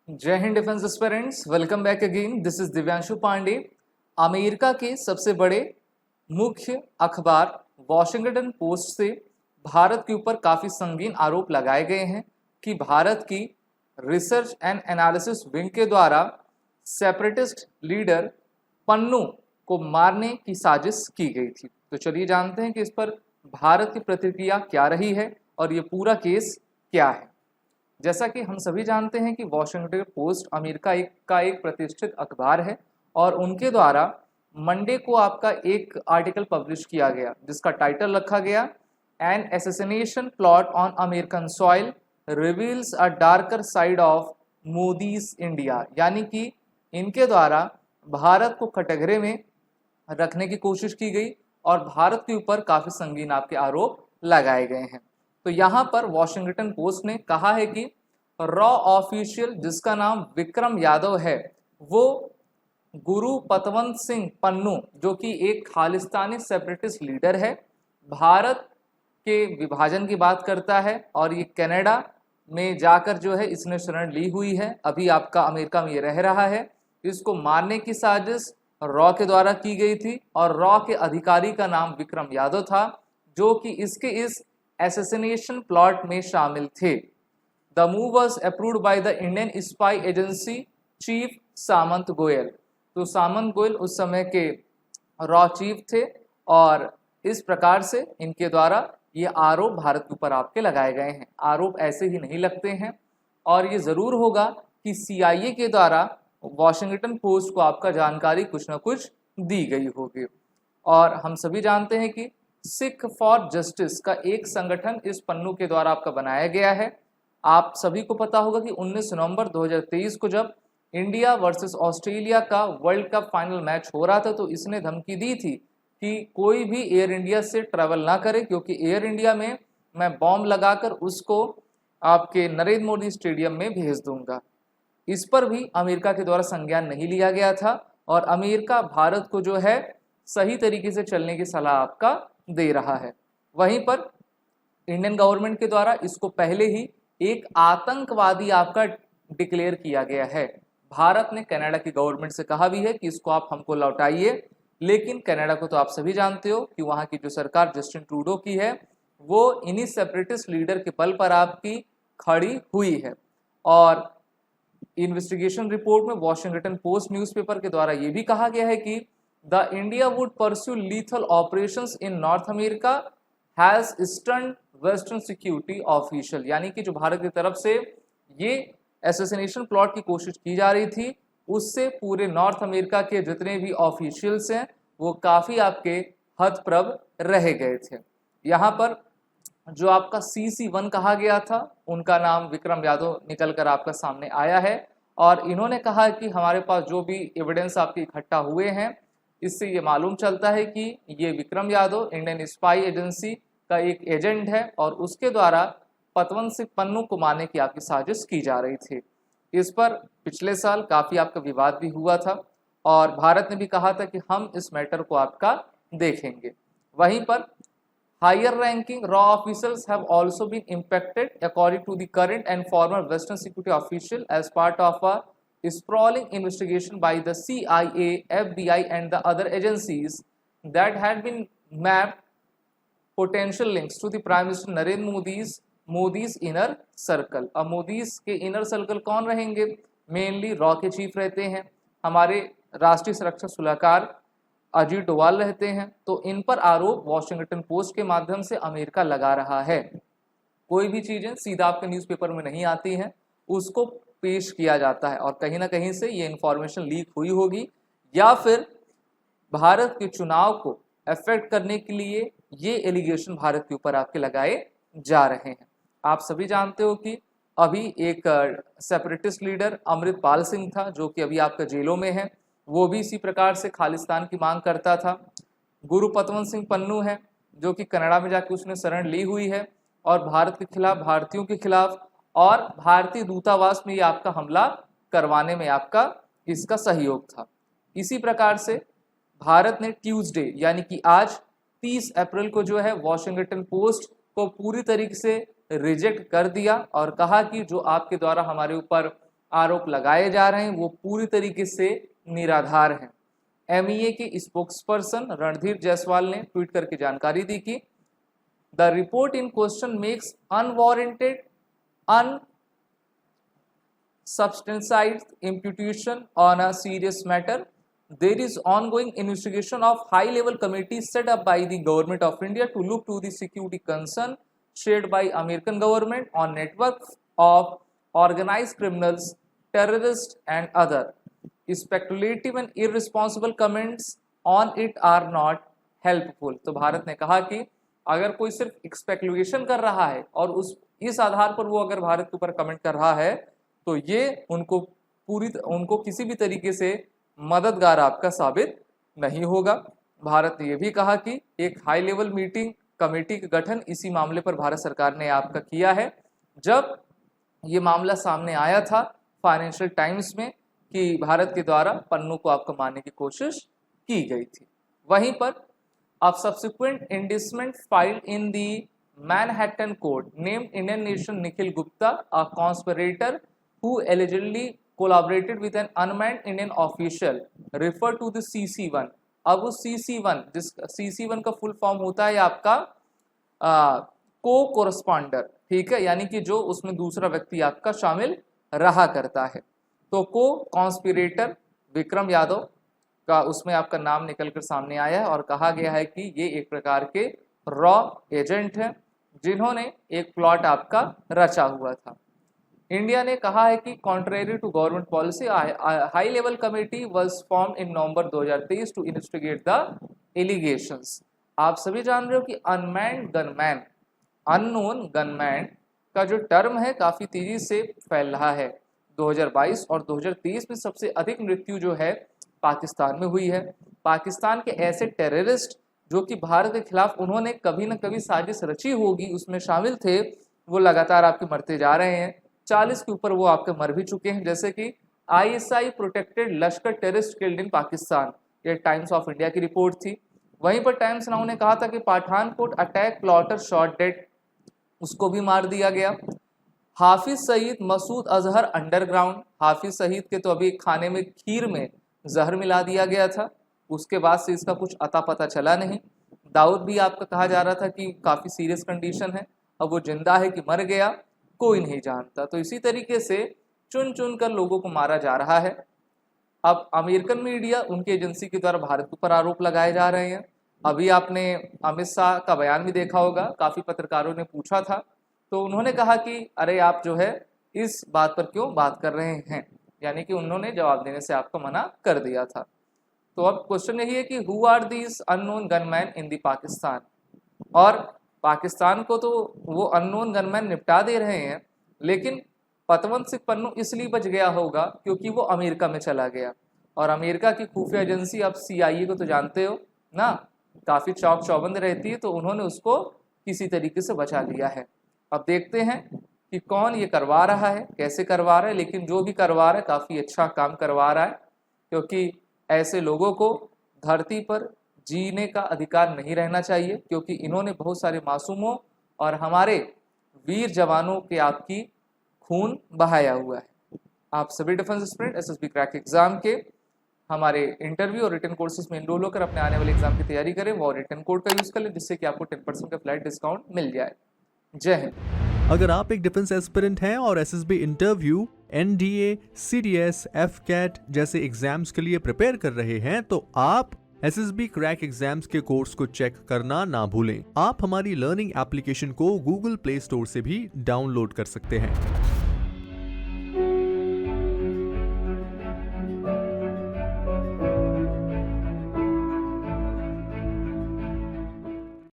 जय Hind defence aspirants, welcome back again. This is Divyanshu Pandey. America के सबसे बड़े मुख्य अखबार वॉशिंगटन पोस्ट से भारत के ऊपर काफ़ी संगीन आरोप लगाए गए हैं कि भारत की रिसर्च एंड एनालिसिस विंग के द्वारा सेपरेटिस्ट लीडर पन्नू को मारने की साजिश की गई थी। तो चलिए जानते हैं कि इस पर भारत की प्रतिक्रिया क्या रही है और ये पूरा केस क्या है। जैसा कि हम सभी जानते हैं कि वॉशिंगटन पोस्ट अमेरिका का एक प्रतिष्ठित अखबार है और उनके द्वारा मंडे को आपका एक आर्टिकल पब्लिश किया गया जिसका टाइटल रखा गया an assassination plot on American soil reveals a darker side of Modi's India, यानी कि इनके द्वारा भारत को कटघरे में रखने की कोशिश की गई और भारत के ऊपर काफ़ी संगीन आपके आरोप लगाए गए हैं। तो यहाँ पर वॉशिंगटन पोस्ट ने कहा है कि रॉ ऑफिशियल जिसका नाम विक्रम यादव है वो गुरु पतवंत सिंह पन्नू जो कि एक खालिस्तानी सेपरेटिस्ट लीडर है, भारत के विभाजन की बात करता है और ये कनाडा में जाकर जो है इसने शरण ली हुई है, अभी आपका अमेरिका में ये रह रहा है। इसको मारने की साजिश रॉ के द्वारा की गई थी और रॉ के अधिकारी का नाम विक्रम यादव था जो कि इसके इस असैसिनेशन प्लॉट में शामिल थे। The move was approved by the Indian spy agency chief Samant Goel. तो सामंत गोयल उस समय के रॉ चीफ थे और इस प्रकार से इनके द्वारा ये आरोप भारत के ऊपर आपके लगाए गए हैं। आरोप ऐसे ही नहीं लगते हैं और ये ज़रूर होगा कि CIA के द्वारा वॉशिंगटन पोस्ट को आपका जानकारी कुछ ना कुछ दी गई होगी। और हम सभी जानते हैं कि सिख फॉर जस्टिस का एक संगठन इस पन्नू के द्वारा आपका बनाया गया है। आप सभी को पता होगा कि 19 नवंबर 2023 को जब इंडिया वर्सेस ऑस्ट्रेलिया का वर्ल्ड कप फाइनल मैच हो रहा था तो इसने धमकी दी थी कि कोई भी एयर इंडिया से ट्रैवल ना करे क्योंकि एयर इंडिया में मैं बॉम्ब लगाकर उसको आपके नरेंद्र मोदी स्टेडियम में भेज दूंगा। इस पर भी अमेरिका के द्वारा संज्ञान नहीं लिया गया था और अमेरिका भारत को जो है सही तरीके से चलने की सलाह आपका दे रहा है। वहीं पर इंडियन गवर्नमेंट के द्वारा इसको पहले ही एक आतंकवादी आपका डिक्लेयर किया गया है। भारत ने कनाडा की गवर्नमेंट से कहा भी है कि इसको आप हमको लौटाइए, लेकिन कनाडा को तो आप सभी जानते हो कि वहाँ की जो सरकार जस्टिन ट्रूडो की है वो इन्हीं सेपरेटिस्ट लीडर के बल पर आपकी खड़ी हुई है। और इन्वेस्टिगेशन रिपोर्ट में वॉशिंगटन पोस्ट न्यूज़पेपर के द्वारा ये भी कहा गया है कि the India would pursue lethal operations in north America has stunned western security official, यानी कि जो भारत की तरफ से ये असैसिनेशन प्लॉट की कोशिश की जा रही थी उससे पूरे नॉर्थ अमेरिका के जितने भी ऑफिशियल्स हैं वो काफ़ी आपके हतप्रभ रह गए थे। यहाँ पर जो आपका CC1 कहा गया था उनका नाम विक्रम यादव निकल कर आपका सामने आया है और इन्होंने कहा कि हमारे पास जो भी एविडेंस आपके इकट्ठा हुए हैं इससे ये मालूम चलता है कि ये Vikram Yadav Indian spy agency का एक एजेंट है और उसके द्वारा पतवंत सिंह पन्नू को मारने की आपकी साजिश की जा रही थी। इस पर पिछले साल काफ़ी आपका विवाद भी हुआ था और भारत ने भी कहा था कि हम इस मैटर को आपका देखेंगे। वहीं पर higher ranking raw officials have also been impacted according to the current and former western security official as part of a sprawling investigation by the CIA, FBI and the other agencies that had been mapped potential links to the Prime Minister Narendra Modi's inner circle। अब मोदीज के inner circle कौन रहेंगे? Mainly raw के chief रहते हैं, हमारे राष्ट्रीय सुरक्षा सलाहकार अजीत डोवाल रहते हैं। तो इन पर आरोप वॉशिंगटन पोस्ट के माध्यम से अमेरिका लगा रहा है। कोई भी चीज़ें सीधा आपके न्यूज़पेपर में नहीं आती हैं, उसको पेश किया जाता है और कहीं ना कहीं से ये इन्फॉर्मेशन लीक हुई होगी या फिर भारत के चुनाव को अफेक्ट करने के लिए ये एलिगेशन भारत के ऊपर आपके लगाए जा रहे हैं। आप सभी जानते हो कि अभी एक सेपरेटिस्ट लीडर अमृतपाल सिंह था जो कि अभी आपका जेलों में है, वो भी इसी प्रकार से खालिस्तान की मांग करता था। गुरु पतवंत सिंह पन्नू है जो कि कनाडा में जाके उसने शरण ली हुई है और भारत के खिलाफ, भारतीयों के खिलाफ और भारतीय दूतावास में ये आपका हमला करवाने में आपका इसका सहयोग था। इसी प्रकार से भारत ने ट्यूसडे यानी कि आज 30 अप्रैल को जो है वॉशिंगटन पोस्ट को पूरी तरीके से रिजेक्ट कर दिया और कहा कि जो आपके द्वारा हमारे ऊपर आरोप लगाए जा रहे हैं वो पूरी तरीके से निराधार हैं। MEA के स्पोक्सपर्सन रणधीर जायसवाल ने ट्वीट करके जानकारी दी कि the report in question makes unwarranted unsubstantiated imputation on a serious matter. There is ongoing investigation of high-level committee set up by the government of India to look to the security concern shared by American government on networks of organized criminals, terrorists and other. Speculative and irresponsible comments on it are not helpful. तो भारत ने कहा कि अगर कोई सिर्फ speculation कर रहा है और इस आधार पर वो अगर भारत के ऊपर कमेंट कर रहा है तो ये उनको किसी भी तरीके से मददगार आपका साबित नहीं होगा। भारत ने यह भी कहा कि एक हाई लेवल मीटिंग कमेटी का गठन इसी मामले पर भारत सरकार ने आपका किया है। जब ये मामला सामने आया था फाइनेंशियल टाइम्स में कि भारत के द्वारा पन्नों को आपको मारने की कोशिश की गई थी। वहीं पर अब subsequent indictment filed in the Manhattan court named Indian national Nikhil Gupta a conspirator who allegedly collaborated with an unmanned Indian official referred to the CC1। अब उस CC1 जिस CC1 का फुल फॉर्म होता है आपका को कोरस्पॉन्डर, ठीक है, यानी कि जो उसमें दूसरा व्यक्ति आपका शामिल रहा करता है। तो को कॉन्स्पिरेटर विक्रम यादव का उसमें आपका नाम निकलकर सामने आया है और कहा गया है कि ये एक प्रकार के रॉ एजेंट हैं जिन्होंने एक प्लॉट आपका रचा हुआ था। इंडिया ने कहा है कि contrary to government policy high level committee was formed in November 2023 to investigate the allegations. आप सभी जान रहे हो कि अनमैन्ड गनमैन, अननोन गनमैन का जो टर्म है काफ़ी तेजी से फैल रहा है। 2022 और 2023 में सबसे अधिक मृत्यु जो है पाकिस्तान में हुई है। पाकिस्तान के ऐसे टेररिस्ट जो कि भारत के खिलाफ उन्होंने कभी न कभी साजिश रची होगी उसमें शामिल थे, वो लगातार आपके मरते जा रहे हैं। 40 के ऊपर वो आपके मर भी चुके हैं। जैसे कि ISI protected Lashkar terrorist killed in Pakistan, ये टाइम्स ऑफ इंडिया की रिपोर्ट थी। वहीं पर टाइम्स नाउ ने कहा था कि Pathankot attack plotter shot dead, उसको भी मार दिया गया। हाफिज सईद मसूद अजहर अंडरग्राउंड, हाफिज सईद के तो अभी खाने में खीर में जहर मिला दिया गया था, उसके बाद से इसका कुछ अता पता चला नहीं। दाऊद भी आपका कहा जा रहा था कि काफ़ी सीरियस कंडीशन है, अब वो जिंदा है कि मर गया कोई नहीं जानता। तो इसी तरीके से चुन चुन कर लोगों को मारा जा रहा है। अब अमेरिकन मीडिया उनकी एजेंसी के द्वारा भारत के ऊपर आरोप लगाए जा रहे हैं। अभी आपने अमित शाह का बयान भी देखा होगा, काफ़ी पत्रकारों ने पूछा था तो उन्होंने कहा कि अरे आप जो है इस बात पर क्यों बात कर रहे हैं, यानी कि उन्होंने जवाब देने से आपको मना कर दिया था। तो अब क्वेश्चन यही है कि who are these unknown gunmen in the Pakistan, और पाकिस्तान को तो वो अननोन गनमैन निपटा दे रहे हैं, लेकिन पतवंत सिंह पन्नू इसलिए बच गया होगा क्योंकि वो अमेरिका में चला गया। और अमेरिका की खुफिया एजेंसी आप CIA को तो जानते हो ना, काफ़ी चौक चौबंद रहती है, तो उन्होंने उसको किसी तरीके से बचा लिया है। अब देखते हैं कि कौन ये करवा रहा है, कैसे करवा रहा है, लेकिन जो भी करवा रहा है काफ़ी अच्छा काम करवा रहा है, क्योंकि ऐसे लोगों को धरती पर जीने का अधिकार नहीं रहना चाहिए, क्योंकि इन्होंने बहुत सारे मासूमों और हमारे वीर जवानों के आपकी खून बहाया हुआ है। आप सभी defence aspirant SSB crack exam के हमारे इंटरव्यू और रिटन कोर्सेज में इनरोल होकर अपने आने वाले एग्जाम की तैयारी करें, वो रिटन कोड का यूज़ कर लें जिससे कि आपको 10% का फ्लैट डिस्काउंट मिल जाए। जय हिंद। अगर आप एक डिफेंस एस्पिरेंट हैं और SSB interview, NDA, CDS, FCAT जैसे एग्जाम्स के लिए प्रिपेयर कर रहे हैं तो आप SSB क्रैक एग्जाम्स के कोर्स को चेक करना ना भूलें। आप हमारी लर्निंग एप्लीकेशन को Google प्ले स्टोर से भी डाउनलोड कर सकते हैं।